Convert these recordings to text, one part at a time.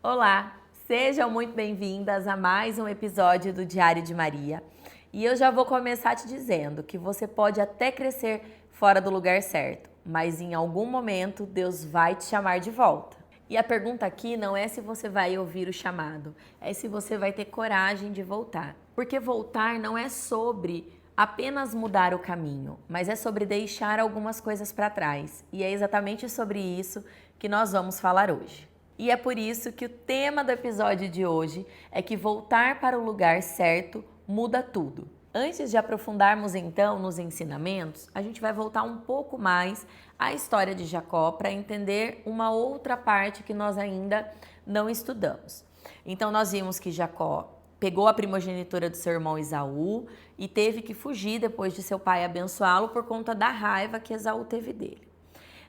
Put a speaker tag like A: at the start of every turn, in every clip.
A: Olá, sejam muito bem-vindas a mais um episódio do Diário de Maria. E eu já vou começar te dizendo que você pode até crescer fora do lugar certo, mas em algum momento Deus vai te chamar de volta. E a pergunta aqui não é se você vai ouvir o chamado, é se você vai ter coragem de voltar. Porque voltar não é sobre apenas mudar o caminho, mas é sobre deixar algumas coisas para trás. E é exatamente sobre isso que nós vamos falar hoje. E é por isso que o tema do episódio de hoje é que voltar para o lugar certo muda tudo. Antes de aprofundarmos então nos ensinamentos, a gente vai voltar um pouco mais à história de Jacó para entender uma outra parte que nós ainda não estudamos. Então nós vimos que Jacó pegou a primogenitura do seu irmão Esaú e teve que fugir depois de seu pai abençoá-lo por conta da raiva que Esaú teve dele.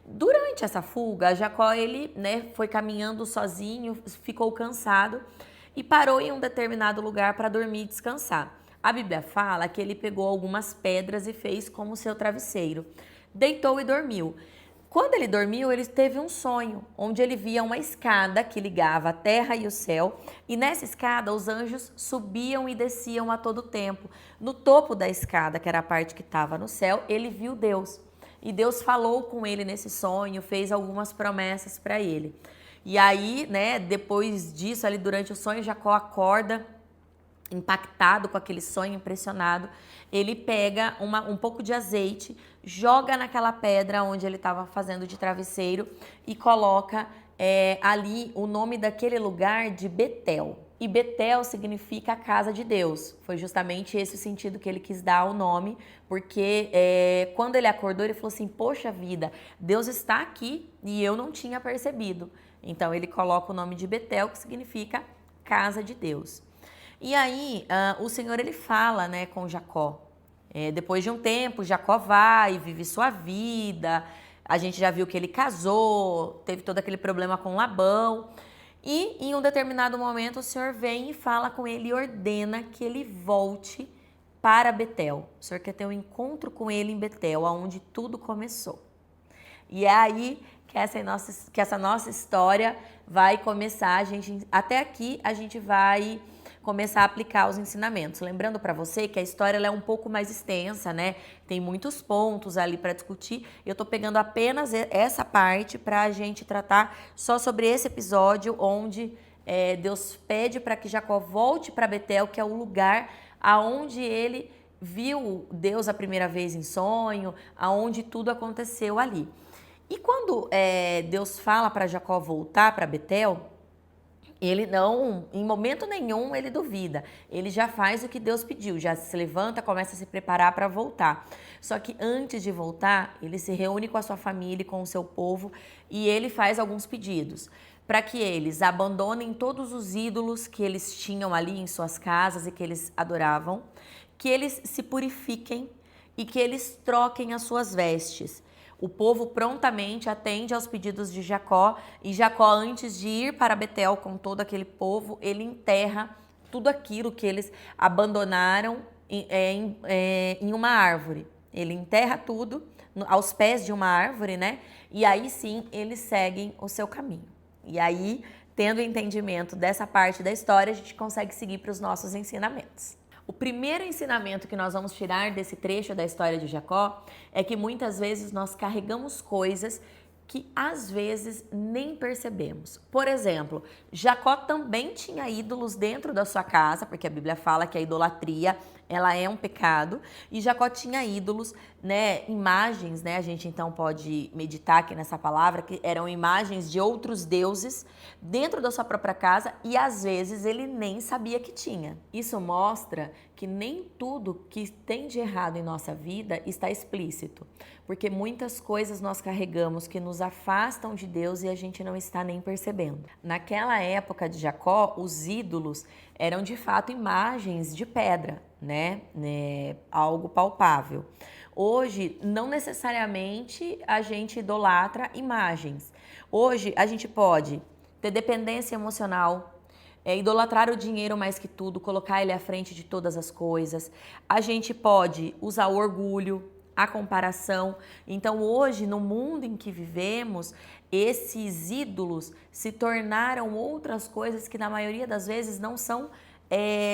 A: Durante essa fuga, Jacó foi caminhando sozinho, ficou cansado e parou em um determinado lugar para dormir e descansar. A Bíblia fala que ele pegou algumas pedras e fez como seu travesseiro. Deitou e dormiu. Quando ele dormiu, ele teve um sonho, onde ele via uma escada que ligava a terra e o céu, e nessa escada os anjos subiam e desciam a todo tempo. No topo da escada, que era a parte que estava no céu, ele viu Deus. E Deus falou com ele nesse sonho, fez algumas promessas para ele. E aí, depois disso, ali durante o sonho, Jacó acorda impactado com aquele sonho, impressionado. Ele pega um pouco de azeite, joga naquela pedra onde ele estava fazendo de travesseiro e coloca ali o nome daquele lugar de Betel. E Betel significa a casa de Deus. Foi justamente esse o sentido que ele quis dar ao nome, porque quando ele acordou, ele falou assim, poxa vida, Deus está aqui e eu não tinha percebido. Então ele coloca o nome de Betel, que significa casa de Deus. E aí o Senhor ele fala com Jacó. Depois de um tempo, Jacó vai, vive sua vida. A gente já viu que ele casou, teve todo aquele problema com Labão. E em um determinado momento o Senhor vem e fala com ele e ordena que ele volte para Betel. O Senhor quer ter um encontro com ele em Betel, onde tudo começou. E é aí que essa nossa história vai começar. Até aqui a gente vai começar a aplicar os ensinamentos. Lembrando para você que a história ela é um pouco mais extensa, Tem muitos pontos ali para discutir. Eu tô pegando apenas essa parte para a gente tratar só sobre esse episódio onde Deus pede para que Jacó volte para Betel, que é o lugar aonde ele viu Deus a primeira vez em sonho, aonde tudo aconteceu ali. E quando Deus fala para Jacó voltar para Betel, ele não, em momento nenhum, ele duvida. Ele já faz o que Deus pediu, já se levanta, começa a se preparar para voltar. Só que antes de voltar, ele se reúne com a sua família e com o seu povo e ele faz alguns pedidos para que eles abandonem todos os ídolos que eles tinham ali em suas casas e que eles adoravam, que eles se purifiquem e que eles troquem as suas vestes. O povo prontamente atende aos pedidos de Jacó e Jacó, antes de ir para Betel com todo aquele povo, ele enterra tudo aquilo que eles abandonaram em uma árvore. Ele enterra tudo aos pés de uma árvore, E aí sim eles seguem o seu caminho. E aí, tendo entendimento dessa parte da história, a gente consegue seguir para os nossos ensinamentos. O primeiro ensinamento que nós vamos tirar desse trecho da história de Jacó é que muitas vezes nós carregamos coisas que às vezes nem percebemos. Por exemplo, Jacó também tinha ídolos dentro da sua casa, porque a Bíblia fala que a idolatria ela é um pecado, e Jacó tinha ídolos, imagens, a gente então pode meditar aqui nessa palavra, que eram imagens de outros deuses dentro da sua própria casa e às vezes ele nem sabia que tinha. Isso mostra que nem tudo que tem de errado em nossa vida está explícito, porque muitas coisas nós carregamos que nos afastam de Deus e a gente não está nem percebendo. Naquela época de Jacó, os ídolos eram de fato imagens de pedra, algo palpável. Hoje, não necessariamente a gente idolatra imagens. Hoje, a gente pode ter dependência emocional, idolatrar o dinheiro mais que tudo, colocar ele à frente de todas as coisas. A gente pode usar o orgulho, a comparação. Então hoje, no mundo em que vivemos, esses ídolos se tornaram outras coisas que na maioria das vezes não são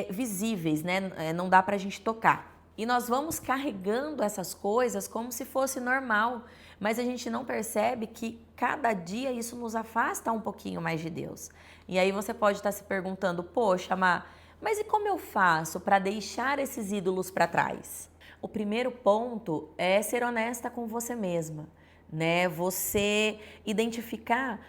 A: visíveis, né? Não dá pra gente tocar. E nós vamos carregando essas coisas como se fosse normal, mas a gente não percebe que cada dia isso nos afasta um pouquinho mais de Deus. E aí você pode estar se perguntando, poxa, mas e como eu faço para deixar esses ídolos para trás? O primeiro ponto é ser honesta com você mesma, né? Você identificar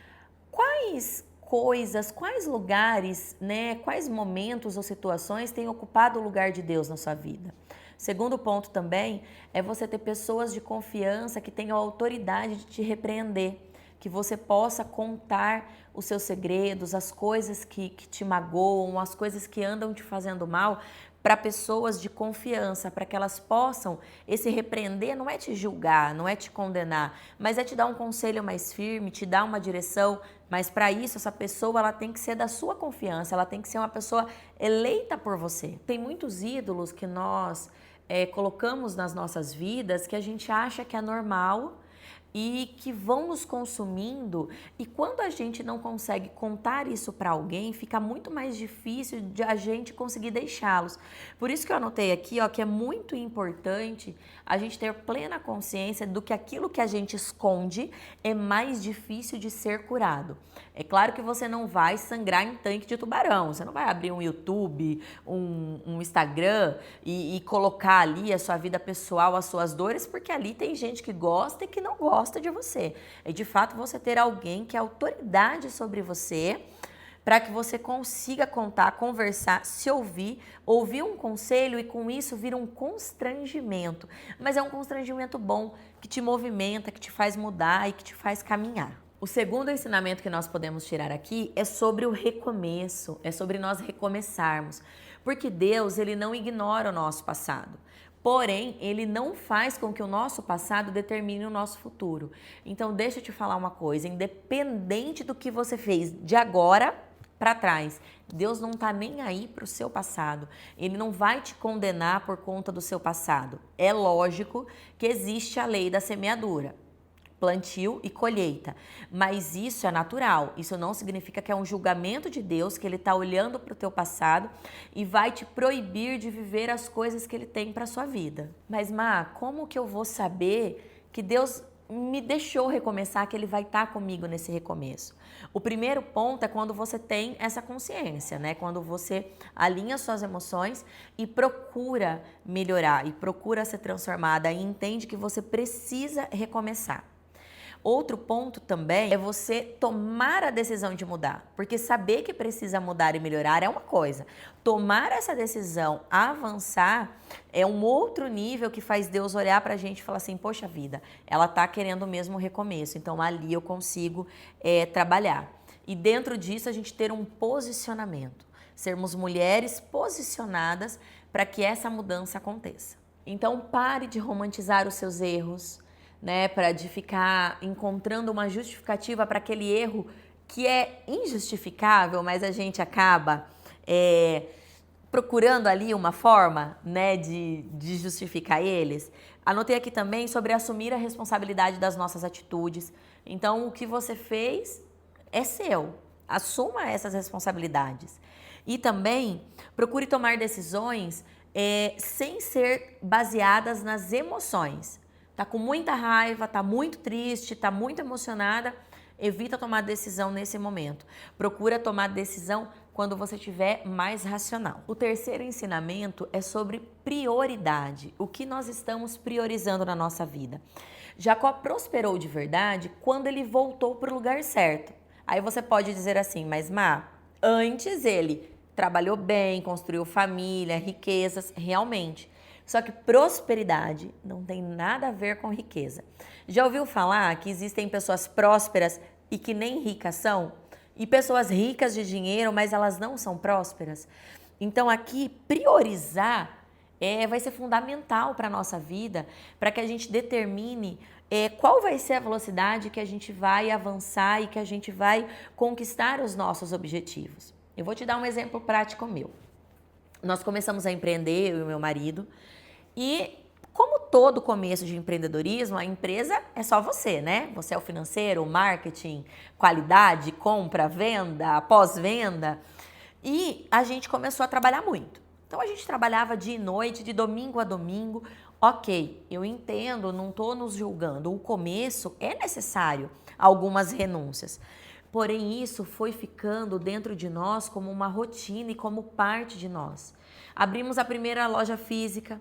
A: quais coisas, quais lugares, né? Quais momentos ou situações têm ocupado o lugar de Deus na sua vida. Segundo ponto também é você ter pessoas de confiança que tenham a autoridade de te repreender, que você possa contar os seus segredos, as coisas que te magoam, as coisas que andam te fazendo mal, para pessoas de confiança, para que elas possam, esse repreender não é te julgar, não é te condenar, mas é te dar um conselho mais firme, te dar uma direção, mas para isso essa pessoa ela tem que ser da sua confiança, ela tem que ser uma pessoa eleita por você. Tem muitos ídolos que nós colocamos nas nossas vidas que a gente acha que é normal e que vão nos consumindo, e quando a gente não consegue contar isso para alguém, fica muito mais difícil de a gente conseguir deixá-los. Por isso que eu anotei aqui, ó, que é muito importante a gente ter plena consciência do que aquilo que a gente esconde é mais difícil de ser curado. É claro que você não vai sangrar em tanque de tubarão, você não vai abrir um YouTube, um Instagram e colocar ali a sua vida pessoal, as suas dores, porque ali tem gente que gosta e que não gosta de você. É de fato você ter alguém que é autoridade sobre você, para que você consiga contar, conversar, se ouvir um conselho e com isso vir um constrangimento. Mas é um constrangimento bom, que te movimenta, que te faz mudar e que te faz caminhar. O segundo ensinamento que nós podemos tirar aqui é sobre o recomeço, é sobre nós recomeçarmos. Porque Deus, ele não ignora o nosso passado. Porém, ele não faz com que o nosso passado determine o nosso futuro. Então, deixa eu te falar uma coisa, independente do que você fez de agora para trás, Deus não está nem aí para o seu passado. Ele não vai te condenar por conta do seu passado. É lógico que existe a lei da semeadura, plantio e colheita, mas isso é natural, isso não significa que é um julgamento de Deus, que ele está olhando para o teu passado e vai te proibir de viver as coisas que ele tem para sua vida. Mas como que eu vou saber que Deus me deixou recomeçar, que ele vai estar comigo nesse recomeço? O primeiro ponto é quando você tem essa consciência, né? Quando você alinha suas emoções e procura melhorar, e procura ser transformada e entende que você precisa recomeçar. Outro ponto também é você tomar a decisão de mudar, porque saber que precisa mudar e melhorar é uma coisa. Tomar essa decisão, avançar, é um outro nível que faz Deus olhar pra gente e falar assim, poxa vida, ela tá querendo mesmo recomeço, então ali eu consigo trabalhar. E dentro disso a gente ter um posicionamento, sermos mulheres posicionadas para que essa mudança aconteça. Então pare de romantizar os seus erros, né, de ficar encontrando uma justificativa para aquele erro que é injustificável, mas a gente acaba procurando ali uma forma, né, de justificar eles. Anotei aqui também sobre assumir a responsabilidade das nossas atitudes. Então, o que você fez é seu. Assuma essas responsabilidades. E também procure tomar decisões sem ser baseadas nas emoções. Tá com muita raiva, tá muito triste, tá muito emocionada, evita tomar decisão nesse momento. Procura tomar decisão quando você estiver mais racional. O terceiro ensinamento é sobre prioridade. O que nós estamos priorizando na nossa vida? Jacó prosperou de verdade quando ele voltou para o lugar certo. Aí você pode dizer assim, mas antes ele trabalhou bem, construiu família, riquezas, realmente. Só que prosperidade não tem nada a ver com riqueza. Já ouviu falar que existem pessoas prósperas e que nem ricas são? E pessoas ricas de dinheiro, mas elas não são prósperas? Então aqui, priorizar vai ser fundamental para a nossa vida, para que a gente determine qual vai ser a velocidade que a gente vai avançar e que a gente vai conquistar os nossos objetivos. Eu vou te dar um exemplo prático meu. Nós começamos a empreender, eu e meu marido, e como todo começo de empreendedorismo, a empresa é só você, né? Você é o financeiro, o marketing, qualidade, compra, venda, pós-venda. E a gente começou a trabalhar muito. Então a gente trabalhava dia e noite, de domingo a domingo. Ok, eu entendo, não estou nos julgando. O começo é necessário algumas renúncias. Porém, isso foi ficando dentro de nós como uma rotina e como parte de nós. Abrimos a primeira loja física,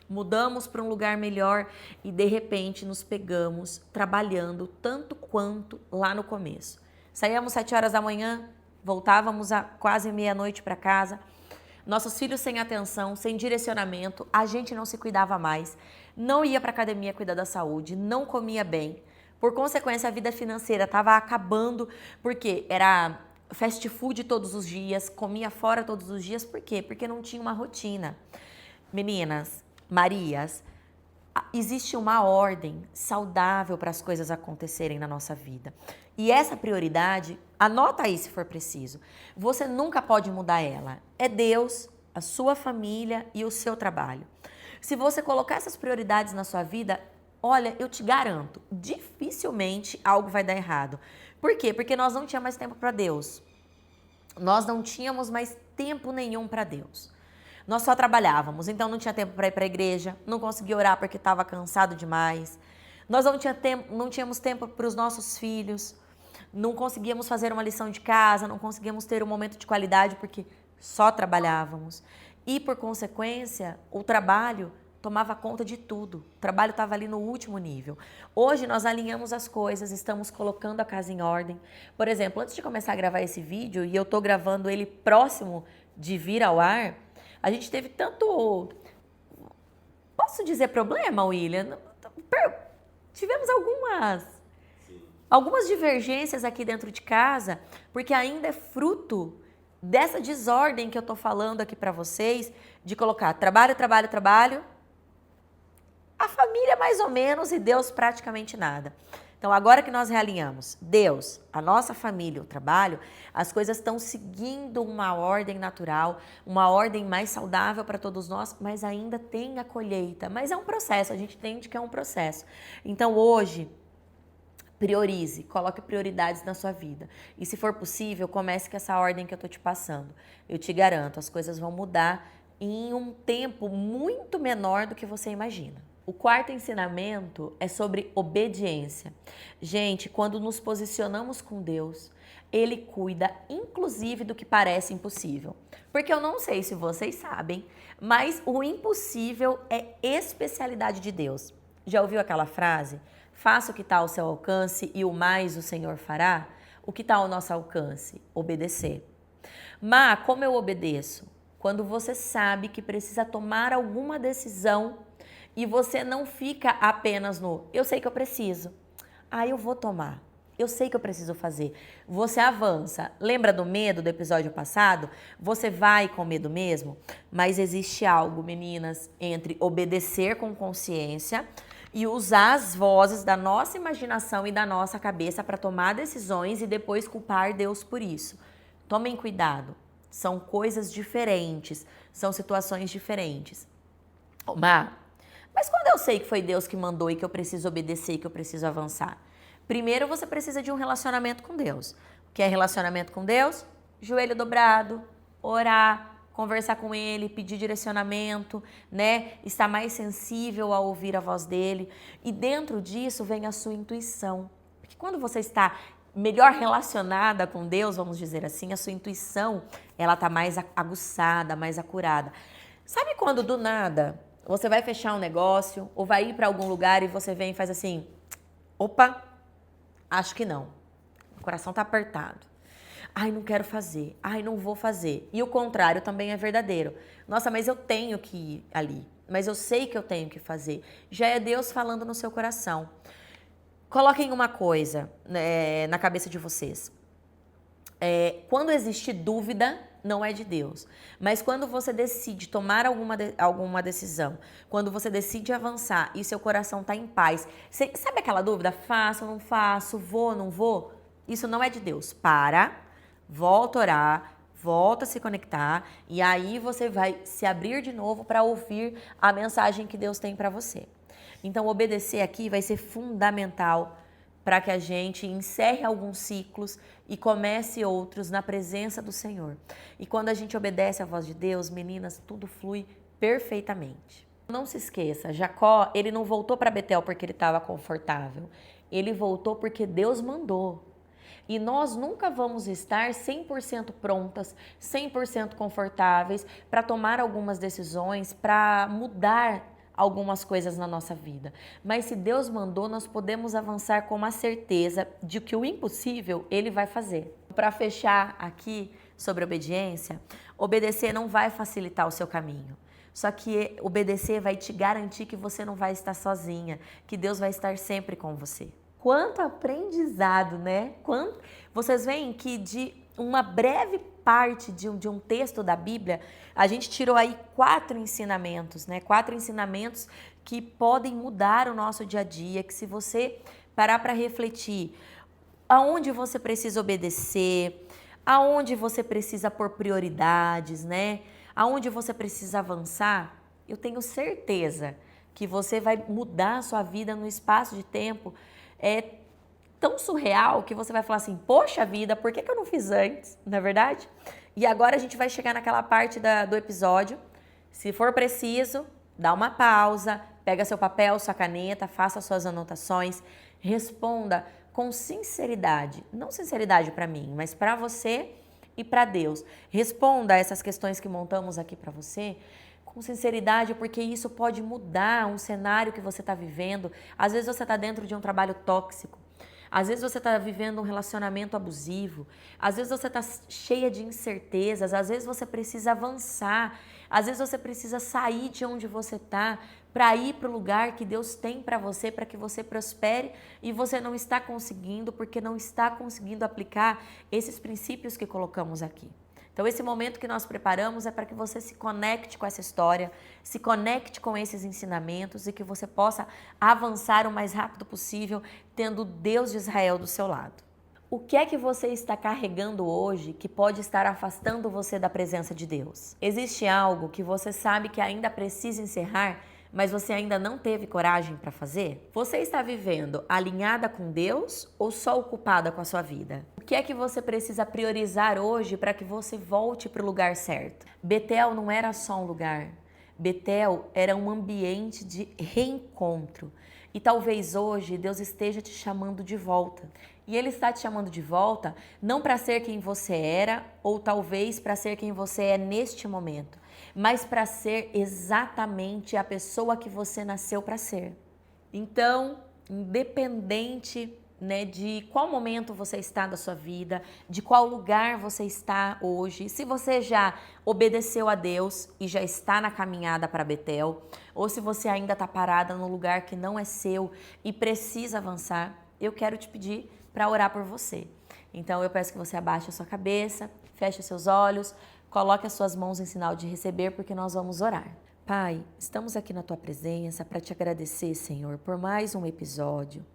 A: mudamos para um lugar melhor e de repente nos pegamos trabalhando tanto quanto lá no começo. Saíamos 7 horas da manhã, voltávamos a quase meia-noite para casa. Nossos filhos sem atenção, sem direcionamento, a gente não se cuidava mais, não ia para academia cuidar da saúde, não comia bem. Por consequência, a vida financeira estava acabando, porque era fast food todos os dias, comia fora todos os dias. Por quê? Porque não tinha uma rotina. Meninas, Marias, existe uma ordem saudável para as coisas acontecerem na nossa vida. E essa prioridade, anota aí se for preciso. Você nunca pode mudar ela. É Deus, a sua família e o seu trabalho. Se você colocar essas prioridades na sua vida, olha, eu te garanto, dificilmente algo vai dar errado. Por quê? Porque nós não tínhamos mais tempo para Deus. Nós não tínhamos mais tempo nenhum para Deus. Nós só trabalhávamos, então não tinha tempo para ir para a igreja, não conseguia orar porque estava cansado demais. Nós não tínhamos tempo para os nossos filhos, não conseguíamos fazer uma lição de casa, não conseguíamos ter um momento de qualidade porque só trabalhávamos. E, por consequência, o trabalho tomava conta de tudo. O trabalho estava ali no último nível. Hoje nós alinhamos as coisas, estamos colocando a casa em ordem. Por exemplo, antes de começar a gravar esse vídeo, e eu estou gravando ele próximo de vir ao ar, a gente teve tanto, posso dizer problema, William? Tivemos algumas divergências aqui dentro de casa, porque ainda é fruto dessa desordem que eu tô falando aqui para vocês, de colocar trabalho, trabalho, trabalho, a família mais ou menos e Deus praticamente nada. Então, agora que nós realinhamos Deus, a nossa família, o trabalho, as coisas estão seguindo uma ordem natural, uma ordem mais saudável para todos nós, mas ainda tem a colheita. Mas é um processo, a gente entende que é um processo. Então, hoje, priorize, coloque prioridades na sua vida. E se for possível, comece com essa ordem que eu estou te passando. Eu te garanto, as coisas vão mudar em um tempo muito menor do que você imagina. O quarto ensinamento é sobre obediência. Gente, quando nos posicionamos com Deus, Ele cuida, inclusive, do que parece impossível. Porque eu não sei se vocês sabem, mas o impossível é especialidade de Deus. Já ouviu aquela frase? Faça o que está ao seu alcance e o mais o Senhor fará? O que está ao nosso alcance? Obedecer. Mas como eu obedeço? Quando você sabe que precisa tomar alguma decisão e você não fica apenas no eu sei que eu preciso, eu vou tomar, eu sei que eu preciso fazer. Você avança. Lembra do medo do episódio passado? Você vai com medo mesmo? Mas existe algo, meninas, entre obedecer com consciência e usar as vozes da nossa imaginação e da nossa cabeça para tomar decisões e depois culpar Deus por isso. Tomem cuidado. São coisas diferentes, são situações diferentes. Mas quando eu sei que foi Deus que mandou e que eu preciso obedecer e que eu preciso avançar? Primeiro você precisa de um relacionamento com Deus. O que é relacionamento com Deus? Joelho dobrado, orar, conversar com Ele, pedir direcionamento, né? Estar mais sensível a ouvir a voz dEle. E dentro disso vem a sua intuição. Porque quando você está melhor relacionada com Deus, vamos dizer assim, a sua intuição, ela está mais aguçada, mais acurada. Sabe quando do nada você vai fechar um negócio ou vai ir para algum lugar e você vem e faz assim, opa, acho que não. O coração tá apertado. Não quero fazer. Não vou fazer. E o contrário também é verdadeiro. Nossa, mas eu tenho que ir ali. Mas eu sei que eu tenho que fazer. Já é Deus falando no seu coração. Coloquem uma coisa na cabeça de vocês. Quando existe dúvida, não é de Deus. Mas quando você decide tomar alguma decisão, quando você decide avançar e seu coração está em paz, sabe aquela dúvida? Faço ou não faço? Vou ou não vou? Isso não é de Deus. Volta a orar, volta a se conectar e aí você vai se abrir de novo para ouvir a mensagem que Deus tem para você. Então, obedecer aqui vai ser fundamental para que a gente encerre alguns ciclos e comece outros na presença do Senhor. E quando a gente obedece à voz de Deus, meninas, tudo flui perfeitamente. Não se esqueça, Jacó, ele não voltou para Betel porque ele estava confortável. Ele voltou porque Deus mandou. E nós nunca vamos estar 100% prontas, 100% confortáveis para tomar algumas decisões, para mudar algumas coisas na nossa vida. Mas se Deus mandou, nós podemos avançar com a certeza de que o impossível Ele vai fazer. Para fechar aqui sobre obediência, obedecer não vai facilitar o seu caminho. Só que obedecer vai te garantir que você não vai estar sozinha, que Deus vai estar sempre com você. Quanto aprendizado, né? Vocês veem que de uma breve parte de um texto da Bíblia, a gente tirou aí 4 ensinamentos, né? 4 ensinamentos que podem mudar o nosso dia a dia, que se você parar para refletir, aonde você precisa obedecer, aonde você precisa pôr prioridades, né? Aonde você precisa avançar, eu tenho certeza que você vai mudar a sua vida no espaço de tempo tão surreal que você vai falar assim, poxa vida, por que eu não fiz antes, não é verdade? E agora a gente vai chegar naquela parte do episódio, se for preciso, dá uma pausa, pega seu papel, sua caneta, faça suas anotações, responda com sinceridade, não sinceridade para mim, mas para você e para Deus. Responda essas questões que montamos aqui para você com sinceridade, porque isso pode mudar um cenário que você está vivendo. Às vezes você está dentro de um trabalho tóxico, às vezes você está vivendo um relacionamento abusivo, às vezes você está cheia de incertezas, às vezes você precisa avançar, às vezes você precisa sair de onde você está para ir para o lugar que Deus tem para você, para que você prospere e você não está conseguindo porque não está conseguindo aplicar esses princípios que colocamos aqui. Então, esse momento que nós preparamos é para que você se conecte com essa história, se conecte com esses ensinamentos e que você possa avançar o mais rápido possível, tendo o Deus de Israel do seu lado. O que é que você está carregando hoje que pode estar afastando você da presença de Deus? Existe algo que você sabe que ainda precisa encerrar, mas você ainda não teve coragem para fazer? Você está vivendo alinhada com Deus ou só ocupada com a sua vida? O que é que você precisa priorizar hoje para que você volte para o lugar certo? Betel não era só um lugar. Betel era um ambiente de reencontro. E talvez hoje Deus esteja te chamando de volta. E Ele está te chamando de volta não para ser quem você era ou talvez para ser quem você é neste momento, mas para ser exatamente a pessoa que você nasceu para ser. Então, independente, né, de qual momento você está da sua vida, de qual lugar você está hoje, se você já obedeceu a Deus e já está na caminhada para Betel, ou se você ainda está parada no lugar que não é seu e precisa avançar, eu quero te pedir para orar por você. Então, eu peço que você abaixe a sua cabeça, feche os seus olhos, coloque as suas mãos em sinal de receber, porque nós vamos orar. Pai, estamos aqui na Tua presença para te agradecer, Senhor, por mais um episódio,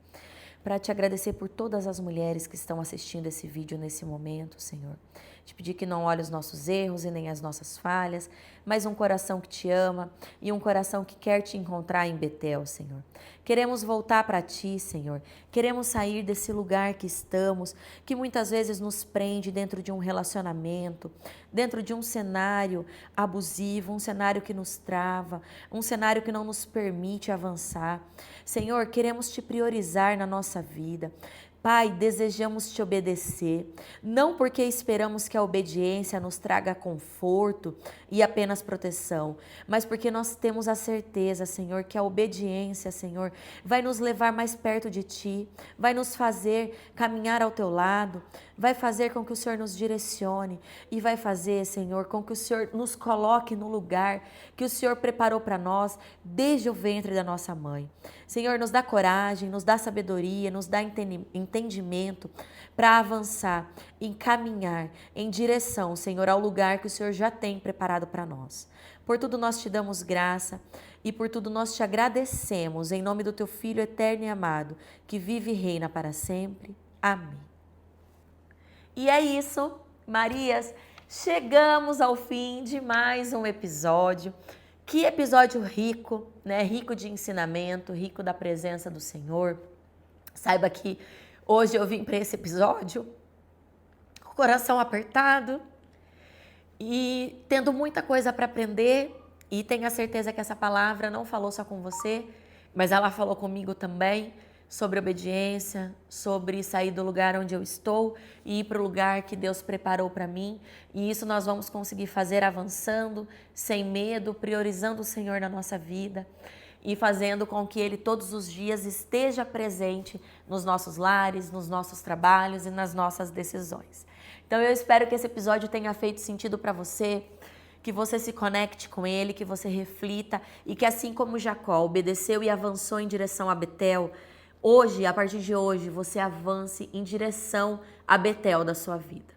A: para te agradecer por todas as mulheres que estão assistindo esse vídeo nesse momento, Senhor. Te pedir que não olhe os nossos erros e nem as nossas falhas, mas um coração que te ama e um coração que quer te encontrar em Betel, Senhor. Queremos voltar para Ti, Senhor. Queremos sair desse lugar que estamos, que muitas vezes nos prende dentro de um relacionamento, dentro de um cenário abusivo, um cenário que nos trava, um cenário que não nos permite avançar. Senhor, queremos Te priorizar na nossa vida. Pai, desejamos Te obedecer, não porque esperamos que a obediência nos traga conforto e apenas proteção, mas porque nós temos a certeza, Senhor, que a obediência, Senhor, vai nos levar mais perto de Ti, vai nos fazer caminhar ao Teu lado, vai fazer com que o Senhor nos direcione e vai fazer, Senhor, com que o Senhor nos coloque no lugar que o Senhor preparou para nós desde o ventre da nossa mãe. Senhor, nos dá coragem, nos dá sabedoria, nos dá entendimento para avançar, encaminhar em direção, Senhor, ao lugar que o Senhor já tem preparado para nós. Por tudo nós te damos graça e por tudo nós te agradecemos, em nome do Teu Filho eterno e amado, que vive e reina para sempre. Amém. E é isso, Marias, chegamos ao fim de mais um episódio. Que episódio rico, né? Rico de ensinamento, rico da presença do Senhor. Saiba que hoje eu vim para esse episódio com o coração apertado e tendo muita coisa para aprender. E tenha certeza que essa palavra não falou só com você, mas ela falou comigo também sobre obediência, sobre sair do lugar onde eu estou e ir para o lugar que Deus preparou para mim. E isso nós vamos conseguir fazer avançando, sem medo, priorizando o Senhor na nossa vida e fazendo com que Ele todos os dias esteja presente nos nossos lares, nos nossos trabalhos e nas nossas decisões. Então eu espero que esse episódio tenha feito sentido para você, que você se conecte com Ele, que você reflita e que assim como Jacó obedeceu e avançou em direção a Betel, hoje, a partir de hoje, você avance em direção a Betel da sua vida.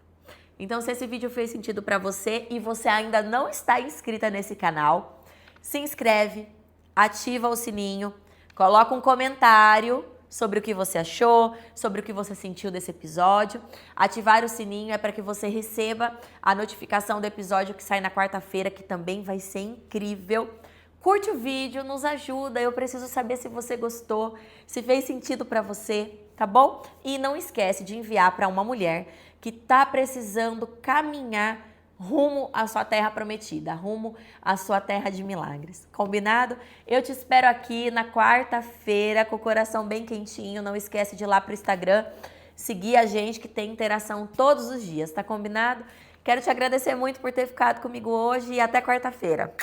A: Então, se esse vídeo fez sentido para você e você ainda não está inscrita nesse canal, se inscreve, ativa o sininho, coloca um comentário sobre o que você achou, sobre o que você sentiu desse episódio. Ativar o sininho é para que você receba a notificação do episódio que sai na quarta-feira, que também vai ser incrível. Curte o vídeo, nos ajuda, eu preciso saber se você gostou, se fez sentido para você, tá bom? E não esquece de enviar para uma mulher que tá precisando caminhar rumo à sua terra prometida, rumo à sua terra de milagres. Combinado? Eu te espero aqui na quarta-feira com o coração bem quentinho. Não esquece de ir lá pro Instagram, seguir a gente que tem interação todos os dias, tá combinado? Quero te agradecer muito por ter ficado comigo hoje e até quarta-feira.